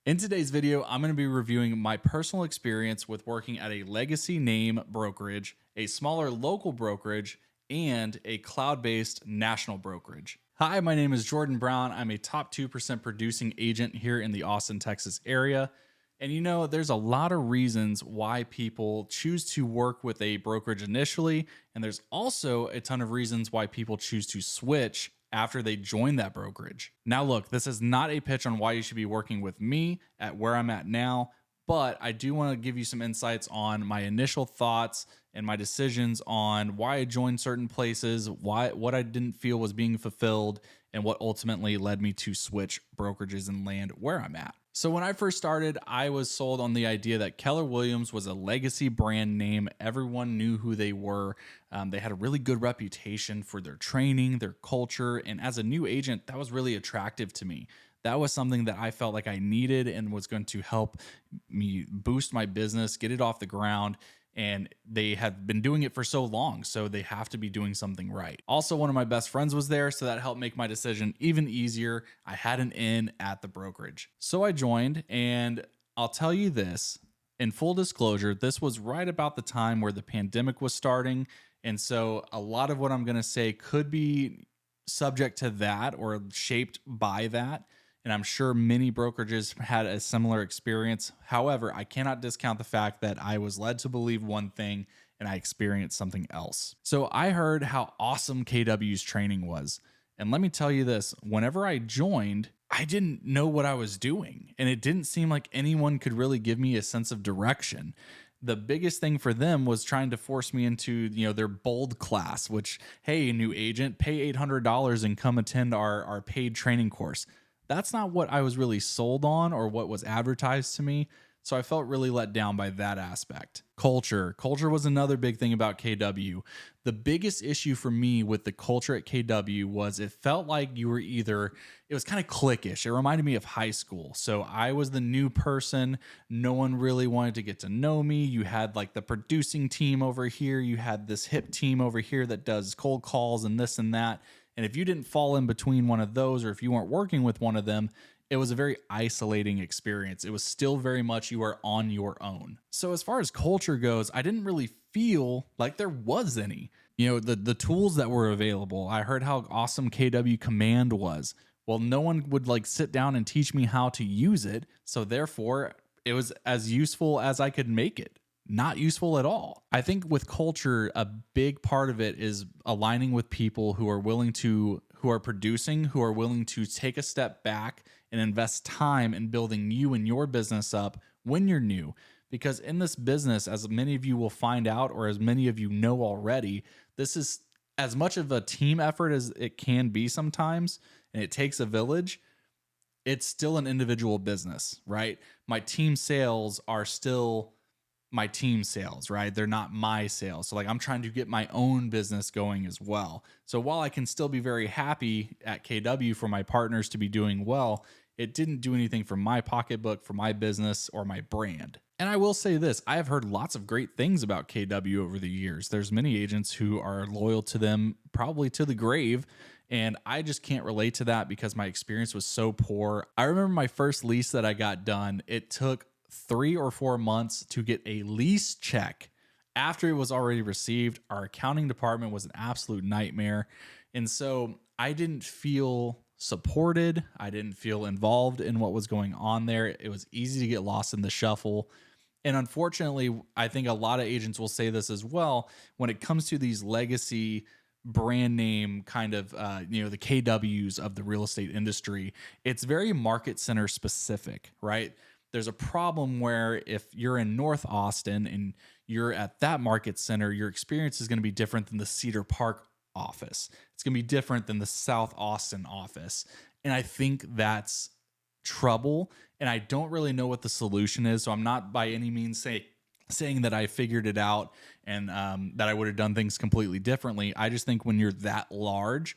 In today's video, I'm going to be reviewing my personal experience with working at a legacy name brokerage, a smaller local brokerage, and a cloud-based national brokerage. Hi, my name is Jordan Brown. I'm a top 2% producing agent here in the Austin, Texas area. And you know, there's a lot of reasons why people choose to work with a brokerage initially, and there's also a ton of reasons why people choose to switch after they join that brokerage. Now, look, this is not a pitch on why you should be working with me at where I'm at now, but I do want to give you some insights on my initial thoughts and my decisions on why I joined certain places, what I didn't feel was being fulfilled, and what ultimately led me to switch brokerages and land where I'm at. So when I first started, I was sold on the idea that Keller Williams was a legacy brand name. Everyone knew who they were. They had a really good reputation for their training, their culture, and as a new agent, that was really attractive to me. That was something that I felt like I needed and was going to help me boost my business, get it off the ground. And they have been doing it for so long, so they have to be doing something right. Also, one of my best friends was there, so that helped make my decision even easier. I had an in at the brokerage. So I joined, and I'll tell you this, in full disclosure, this was right about the time where the pandemic was starting. And so a lot of what I'm going to say could be subject to that or shaped by that. And I'm sure many brokerages had a similar experience. However, I cannot discount the fact that I was led to believe one thing and I experienced something else. So I heard how awesome KW's training was. And let me tell you this, whenever I joined, I didn't know what I was doing. And it didn't seem like anyone could really give me a sense of direction. The biggest thing for them was trying to force me into, their bold class, which, hey, new agent, pay $800 and come attend our paid training course. That's not what I was really sold on or what was advertised to me. So I felt really let down by that aspect. Culture was another big thing about KW. The biggest issue for me with the culture at KW was it felt like it was kind of cliquish. It reminded me of high school. So I was the new person. No one really wanted to get to know me. You had like the producing team over here. You had this hip team over here that does cold calls and this and that. And if you didn't fall in between one of those, or if you weren't working with one of them, it was a very isolating experience. It was still very much you are on your own. So as far as culture goes, I didn't really feel like there was any. The tools that were available, I heard how awesome KW Command was. Well, no one would sit down and teach me how to use it. So therefore, it was as useful as I could make it. Not useful at all. I think with culture, a big part of it is aligning with people who are producing, who are willing to take a step back and invest time in building you and your business up when you're new. Because in this business, as many of you will find out, or as many of you know already, this is as much of a team effort as it can be sometimes, and it takes a village. It's still an individual business, right? My team sales are still my team sales, right? They're not my sales. So I'm trying to get my own business going as well. So while I can still be very happy at KW for my partners to be doing well, it didn't do anything for my pocketbook, for my business, or my brand. And I will say this, I have heard lots of great things about KW over the years. There's many agents who are loyal to them, probably to the grave. And I just can't relate to that because my experience was so poor. I remember my first lease that I got done, it took 3 or 4 months to get a lease check after it was already received. Our accounting department was an absolute nightmare. And so I didn't feel supported. I didn't feel involved in what was going on there. It was easy to get lost in the shuffle. And unfortunately, I think a lot of agents will say this as well. When it comes to these legacy brand name kind of, the KWs of the real estate industry, it's very market center specific, right? There's a problem where if you're in North Austin and you're at that market center, your experience is going to be different than the Cedar Park office. It's going to be different than the South Austin office. And I think that's trouble. And I don't really know what the solution is. So I'm not by any means saying that I figured it out and that I would have done things completely differently. I just think when you're that large,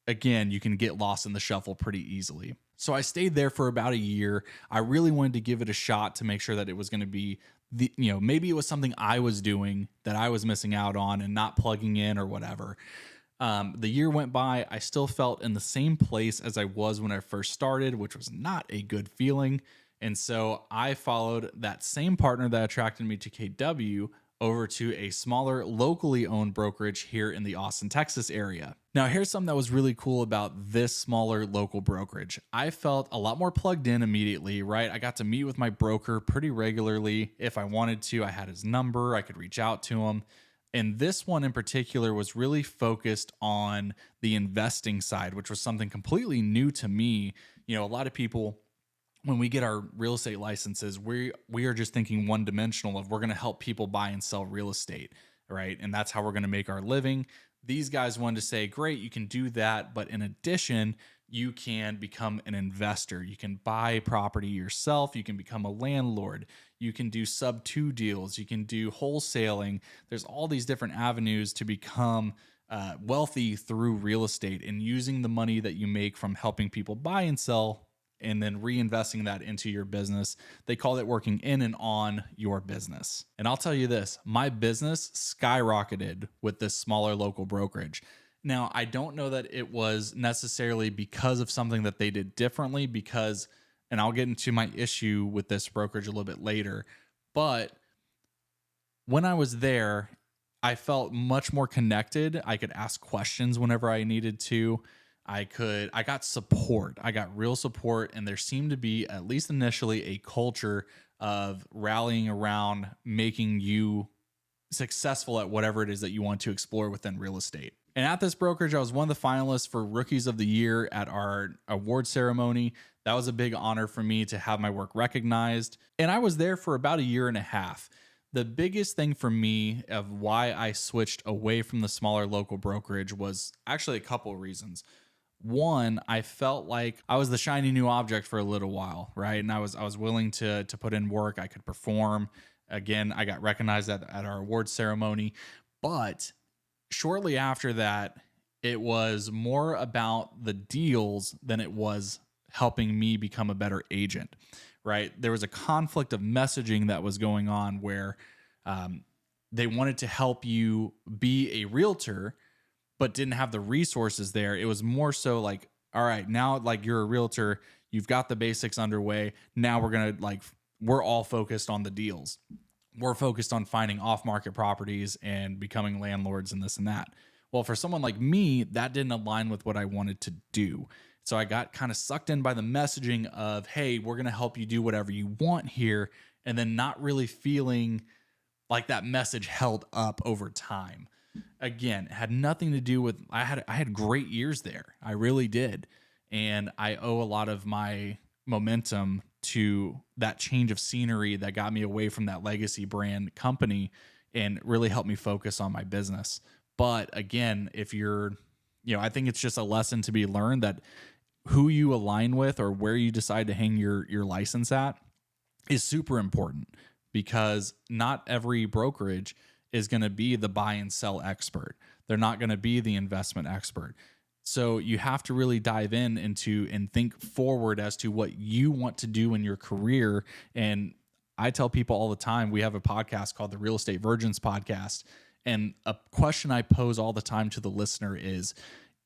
again, you can get lost in the shuffle pretty easily. So I stayed there for about a year. I really wanted to give it a shot to make sure that it was going to be maybe it was something I was doing that I was missing out on and not plugging in or whatever. The year went by. I still felt in the same place as I was when I first started, which was not a good feeling. And so I followed that same partner that attracted me to KW over to a smaller locally owned brokerage here in the Austin, Texas area. Now, here's something that was really cool about this smaller local brokerage. I felt a lot more plugged in immediately, right? I got to meet with my broker pretty regularly. If I wanted to, I had his number, I could reach out to him. And this one in particular was really focused on the investing side, which was something completely new to me. You know, a lot of people, when we get our real estate licenses, we are just thinking one dimensional of we're going to help people buy and sell real estate, right? And that's how we're going to make our living. These guys wanted to say, great, you can do that, but in addition, you can become an investor. You can buy property yourself. You can become a landlord. You can do sub 2 deals. You can do wholesaling. There's all these different avenues to become wealthy through real estate, and using the money that you make from helping people buy and sell and then reinvesting that into your business. They call it working in and on your business. And I'll tell you this, my business skyrocketed with this smaller local brokerage. Now, I don't know that it was necessarily because of something that they did differently, because, and I'll get into my issue with this brokerage a little bit later, but when I was there, I felt much more connected. I could ask questions whenever I needed to. I got support. I got real support, and there seemed to be, at least initially, a culture of rallying around making you successful at whatever it is that you want to explore within real estate. And at this brokerage, I was one of the finalists for Rookies of the Year at our award ceremony. That was a big honor for me to have my work recognized. And I was there for about a year and a half. The biggest thing for me of why I switched away from the smaller local brokerage was actually a couple of reasons. One, I felt like I was the shiny new object for a little while, right? And I was willing to put in work. I could perform. Again, I got recognized at our award ceremony. But shortly after that, it was more about the deals than it was helping me become a better agent, right? There was a conflict of messaging that was going on where they wanted to help you be a realtor, but didn't have the resources there. It was more so like, all right, now like you're a realtor, you've got the basics underway. Now we're all focused on the deals. We're focused on finding off-market properties and becoming landlords and this and that. Well, for someone like me, that didn't align with what I wanted to do. So I got kind of sucked in by the messaging of, hey, we're going to help you do whatever you want here, and then not really feeling like that message held up over time. Again, it had nothing to do with, I had great years there. I really did. And I owe a lot of my momentum to that change of scenery that got me away from that legacy brand company and really helped me focus on my business. But again, I think it's just a lesson to be learned that who you align with or where you decide to hang your license at is super important, because not every brokerage is going to be the buy and sell expert. They're not going to be the investment expert. So you have to really dive into and think forward as to what you want to do in your career. And I tell people all the time, we have a podcast called the Real Estate Virgins Podcast. And a question I pose all the time to the listener is,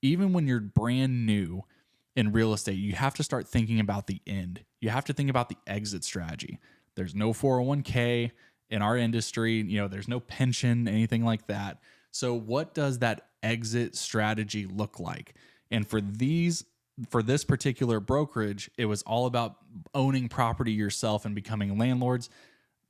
even when you're brand new in real estate, you have to start thinking about the end. You have to think about the exit strategy. There's no 401k in our industry. There's no pension, anything like that. So what does that exit strategy look like? And for this particular brokerage, it was all about owning property yourself and becoming landlords.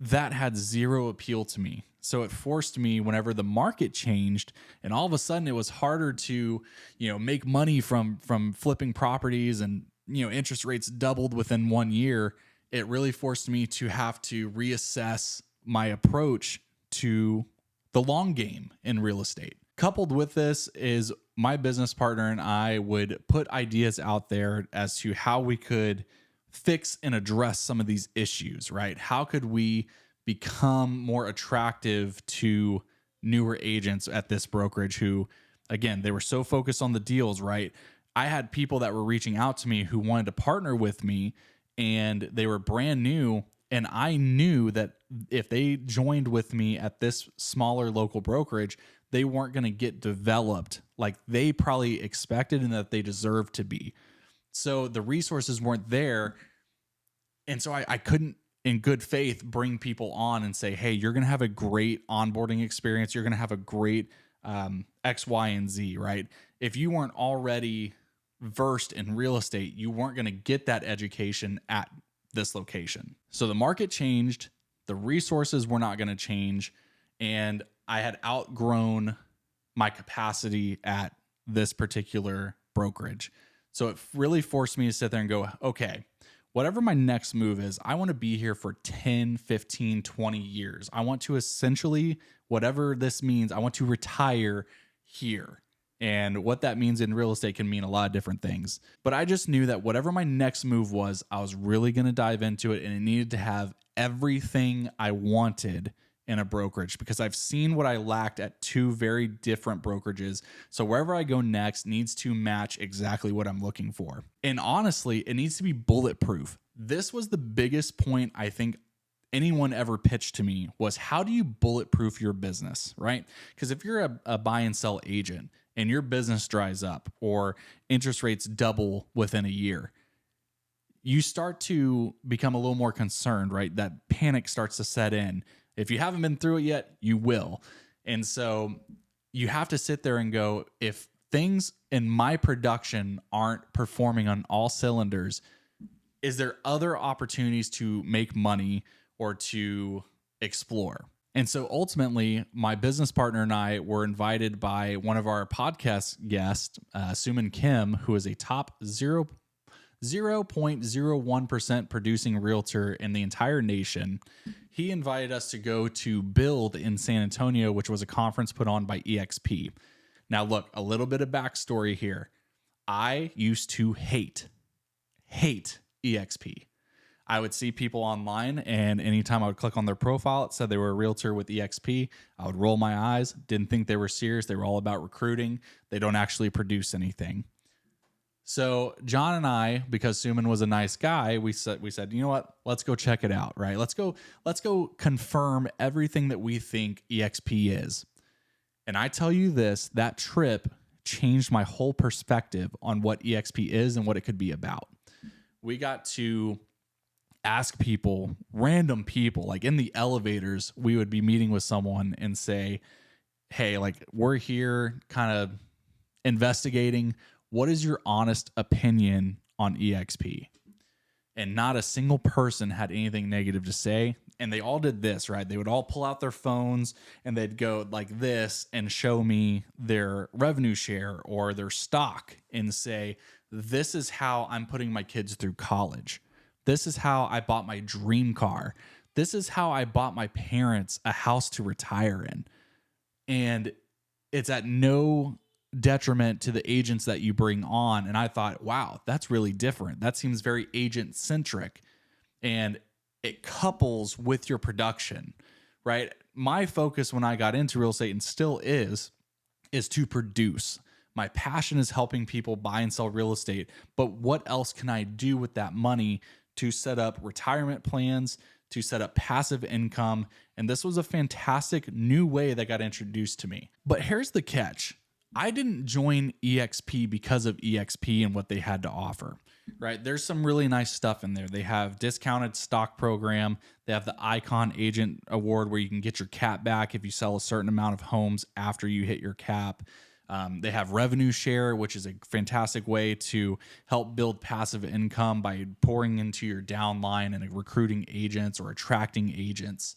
That had zero appeal to me. So it forced me, whenever the market changed and all of a sudden it was harder to, make money from flipping properties, and, interest rates doubled within 1 year, it really forced me to have to reassess my approach to the long game in real estate. Coupled with this is my business partner and I would put ideas out there as to how we could fix and address some of these issues, right? How could we become more attractive to newer agents at this brokerage who, again, they were so focused on the deals, right? I had people that were reaching out to me who wanted to partner with me, and they were brand new. And I knew that if they joined with me at this smaller local brokerage, they weren't going to get developed like they probably expected and that they deserved to be. So the resources weren't there. And so I couldn't, in good faith, bring people on and say, hey, you're going to have a great onboarding experience. You're going to have a great X, Y, and Z, right? If you weren't already versed in real estate, you weren't going to get that education at this location. So the market changed, the resources were not going to change, and I had outgrown my capacity at this particular brokerage. So it really forced me to sit there and go, okay, whatever my next move is, I want to be here for 10, 15, 20 years. I want to essentially, whatever this means, I want to retire here. And what that means in real estate can mean a lot of different things. But I just knew that whatever my next move was, I was really going to dive into it, and it needed to have everything I wanted in a brokerage, because I've seen what I lacked at two very different brokerages. So wherever I go next needs to match exactly what I'm looking for. And honestly, it needs to be bulletproof. This was the biggest point I think anyone ever pitched to me, was how do you bulletproof your business, right? Because if you're a buy and sell agent and your business dries up or interest rates double within a year, you start to become a little more concerned, right? That panic starts to set in. If you haven't been through it yet, you will. And so you have to sit there and go, if things in my production aren't performing on all cylinders, is there other opportunities to make money or to explore? And so ultimately, my business partner and I were invited by one of our podcast guests, Suman Kim, who is a top 0.01% producing realtor in the entire nation. He invited us to go to Build in San Antonio, which was a conference put on by EXP. Now, look, a little bit of backstory here. I used to hate EXP. I would see people online, and anytime I would click on their profile, it said they were a realtor with EXP. I would roll my eyes, didn't think they were serious. They were all about recruiting. They don't actually produce anything. So John and I, because Suman was a nice guy, we said, you know what? Let's go check it out, right? Let's go confirm everything that we think EXP is. And I tell you this, that trip changed my whole perspective on what EXP is and what it could be about. We got to ask people, random people, like in the elevators, we would be meeting with someone and say, hey, like, we're here kind of investigating. What is your honest opinion on EXP? And not a single person had anything negative to say. And they all did this, right? They would all pull out their phones and they'd go like this and show me their revenue share or their stock and say, this is how I'm putting my kids through college. This is how I bought my dream car. This is how I bought my parents a house to retire in. And it's at no detriment to the agents that you bring on. And I thought, wow, that's really different. That seems very agent centric, and it couples with your production, right? My focus when I got into real estate, and still is to produce. My passion is helping people buy and sell real estate, but what else can I do with that money to set up retirement plans, to set up passive income? And this was a fantastic new way that got introduced to me. But here's the catch. I didn't join EXP because of EXP and what they had to offer, right? There's some really nice stuff in there. They have discounted stock program. They have the Icon Agent Award where you can get your cap back if you sell a certain amount of homes after you hit your cap. They have revenue share, which is a fantastic way to help build passive income by pouring into your downline and recruiting agents or attracting agents.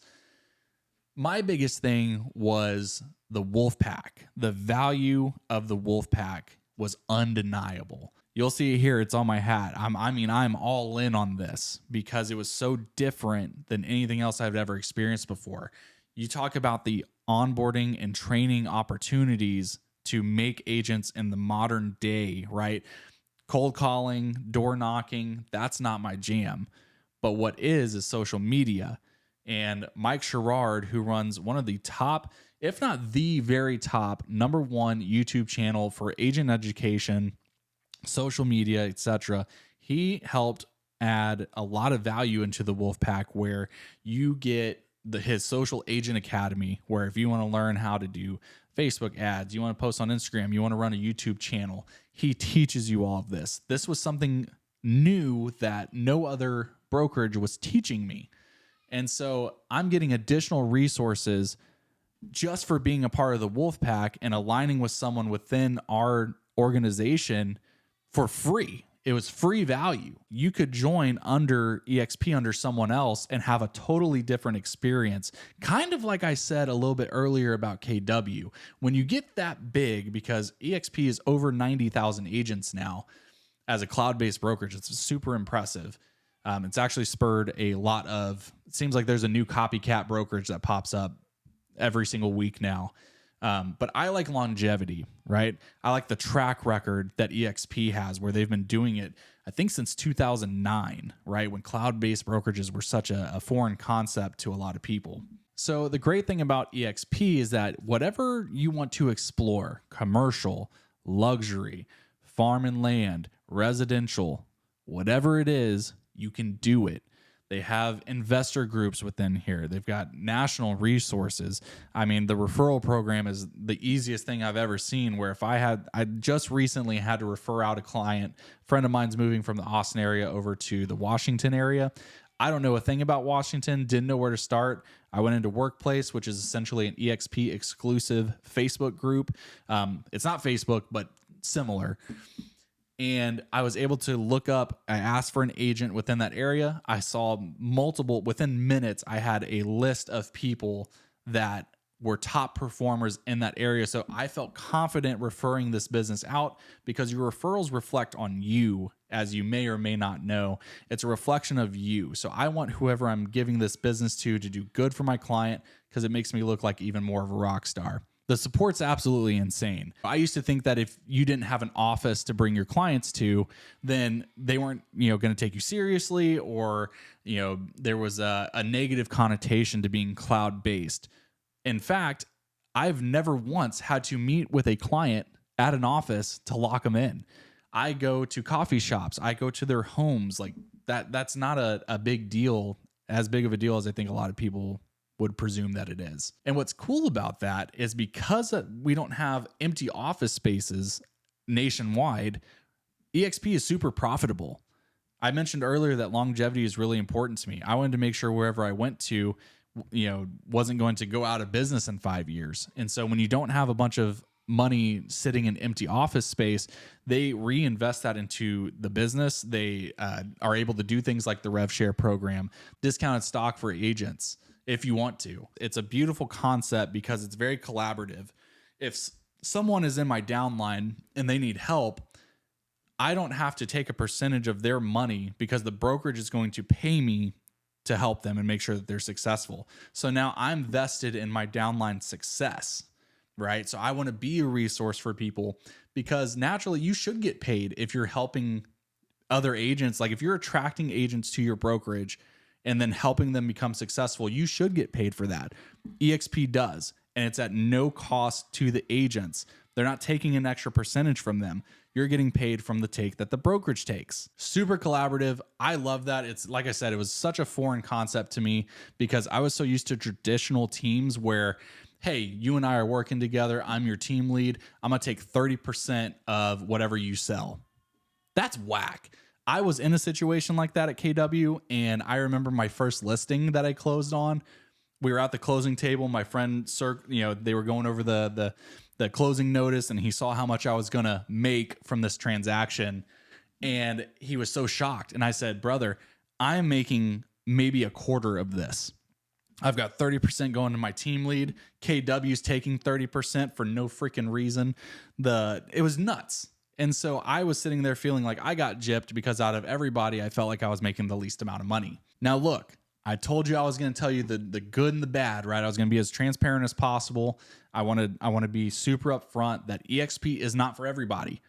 My biggest thing was the wolf pack. The value of the wolf pack was undeniable. You'll see it here. It's on my hat. I'm all in on this because it was so different than anything else I've ever experienced before. You talk about the onboarding and training opportunities to make agents in the modern day, right? Cold calling, door knocking, that's not my jam. But what is social media. And Mike Sherrard, who runs one of the top, if not the very top, #1 YouTube channel for agent education, social media, etc., he helped add a lot of value into the Wolfpack, where you get his Social Agent Academy, where if you want to learn how to do Facebook ads, you want to post on Instagram, you want to run a YouTube channel, he teaches you all of this. This was something new that no other brokerage was teaching me. And so I'm getting additional resources just for being a part of the wolf pack and aligning with someone within our organization for free. It was free value. You could join under EXP under someone else and have a totally different experience. Kind of like I said a little bit earlier about KW. When you get that big, because EXP is over 90,000 agents now as a cloud-based brokerage, it's super impressive. It's actually spurred a lot of, it seems like there's a new copycat brokerage that pops up every single week now. But I like longevity, right? I like the track record that EXP has where they've been doing it, I think since 2009, right? When cloud-based brokerages were such a foreign concept to a lot of people. So the great thing about EXP is that whatever you want to explore, commercial, luxury, farm and land, residential, whatever it is, you can do it. They have investor groups within here. They've got national resources. I mean, the referral program is the easiest thing I've ever seen, where if I just recently had to refer out a client. A friend of mine's moving from the Austin area over to the Washington area. I don't know a thing about Washington, didn't know where to start. I went into Workplace, which is essentially an EXP exclusive Facebook group. It's not Facebook, but similar. And I was able to look up, I asked for an agent within that area. I saw multiple, within minutes, I had a list of people that were top performers in that area. So I felt confident referring this business out because your referrals reflect on you, as you may or may not know. It's a reflection of you. So I want whoever I'm giving this business to do good for my client because it makes me look like even more of a rock star. The support's absolutely insane. I used to think that if you didn't have an office to bring your clients to, then they weren't, going to take you seriously, or, there was a negative connotation to being cloud-based. In fact, I've never once had to meet with a client at an office to lock them in. I go to coffee shops. I go to their homes. Like that's not a big deal, as big of a deal as I think a lot of people would presume that it is. And what's cool about that is because we don't have empty office spaces nationwide, EXP is super profitable. I mentioned earlier that longevity is really important to me. I wanted to make sure wherever I went to, wasn't going to go out of business in 5 years. And so when you don't have a bunch of money sitting in empty office space, they reinvest that into the business. They are able to do things like the rev share program, discounted stock for agents, if you want to. It's a beautiful concept because it's very collaborative. If someone is in my downline and they need help, I don't have to take a percentage of their money because the brokerage is going to pay me to help them and make sure that they're successful. So now I'm vested in my downline success, right? So I want to be a resource for people because naturally you should get paid if you're helping other agents. Like if you're attracting agents to your brokerage and then helping them become successful, you should get paid for that. EXP does, and it's at no cost to the agents. They're not taking an extra percentage from them. You're getting paid from the take that the brokerage takes. Super collaborative. I love that. It's like I said, it was such a foreign concept to me because I was so used to traditional teams where, hey, you and I are working together. I'm your team lead. I'm going to take 30% of whatever you sell. That's whack. I was in a situation like that at KW, and I remember my first listing that I closed on. We were at the closing table. My friend, they were going over the closing notice, and he saw how much I was going to make from this transaction, and he was so shocked. And I said, brother, I'm making maybe a quarter of this. I've got 30% going to my team lead. KW's taking 30% for no freaking reason. It was nuts. And so I was sitting there feeling like I got gypped because out of everybody, I felt like I was making the least amount of money. Now, look, I told you I was going to tell you the good and the bad, right? I was going to be as transparent as possible. I want to be super upfront that EXP is not for everybody.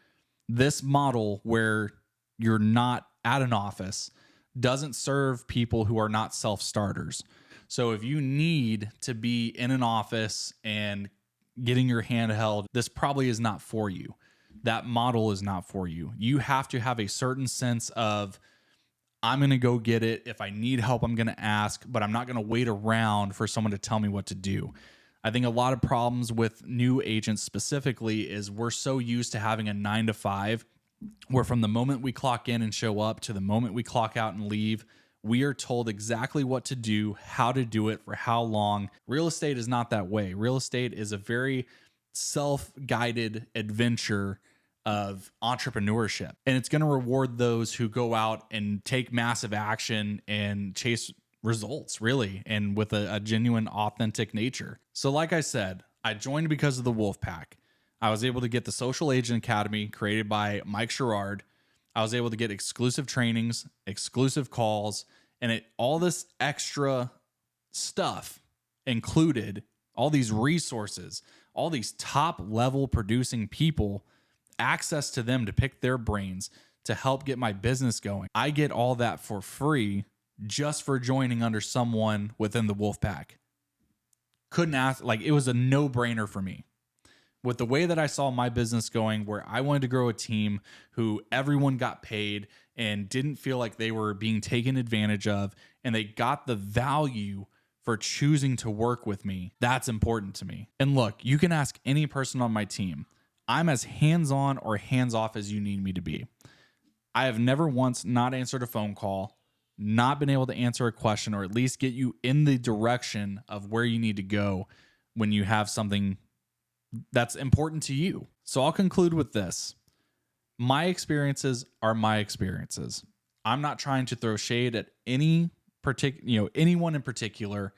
This model where you're not at an office doesn't serve people who are not self-starters. So if you need to be in an office and getting your hand held, this probably is not for you. That model is not for you. You have to have a certain sense of, I'm going to go get it. If I need help, I'm going to ask, but I'm not going to wait around for someone to tell me what to do. I think a lot of problems with new agents specifically is we're so used to having a 9 to 5, where from the moment we clock in and show up to the moment we clock out and leave, We are told exactly what to do, how to do it, for how long. Real estate is not that way. Real estate is a very self-guided adventure of entrepreneurship. And it's going to reward those who go out and take massive action and chase results, really, and with a genuine, authentic nature. So like I said, I joined because of the Wolfpack. I was able to get the Social Agent Academy created by Mike Sherrard. I was able to get exclusive trainings, exclusive calls, and all this extra stuff included, all these resources, all these top level producing people, access to them to pick their brains to help get my business going. I get all that for free just for joining under someone within the Wolfpack. Couldn't ask, like, it was a no-brainer for me. With the way that I saw my business going, where I wanted to grow a team who everyone got paid and didn't feel like they were being taken advantage of, and they got the value for choosing to work with me, that's important to me. And look, you can ask any person on my team. I'm as hands-on or hands-off as you need me to be. I have never once not answered a phone call, not been able to answer a question, or at least get you in the direction of where you need to go when you have something that's important to you. So I'll conclude with this. My experiences are my experiences. I'm not trying to throw shade at anyone in particular.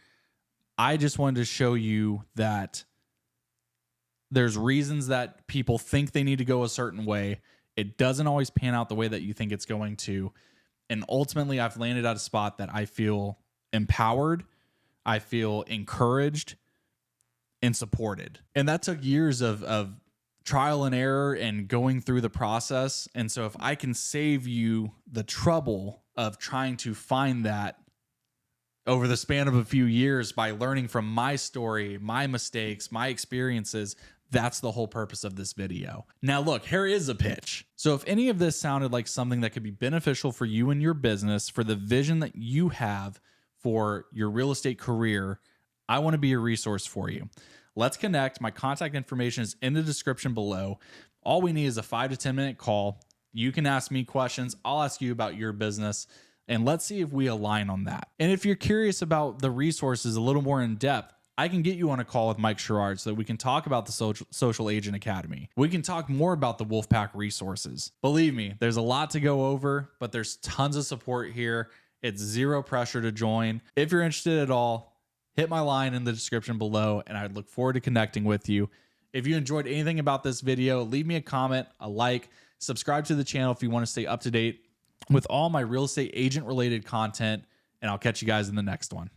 I just wanted to show you that there's reasons that people think they need to go a certain way. It doesn't always pan out the way that you think it's going to. And ultimately, I've landed at a spot that I feel empowered, I feel encouraged, and supported. And that took years of trial and error and going through the process. And so if I can save you the trouble of trying to find that over the span of a few years by learning from my story, my mistakes, my experiences, that's the whole purpose of this video. Now look, here is a pitch. So if any of this sounded like something that could be beneficial for you and your business, for the vision that you have for your real estate career, I want to be a resource for you. Let's connect. My contact information is in the description below. All we need is a 5 to 10 minute call. You can ask me questions. I'll ask you about your business, and let's see if we align on that. And if you're curious about the resources a little more in depth, I can get you on a call with Mike Sherrard so that we can talk about the Social Agent Academy. We can talk more about the Wolfpack resources. Believe me, there's a lot to go over, but there's tons of support here. It's zero pressure to join. If you're interested at all, hit my line in the description below, and I'd look forward to connecting with you. If you enjoyed anything about this video, leave me a comment, a like, subscribe to the channel if you want to stay up to date with all my real estate agent related content, and I'll catch you guys in the next one.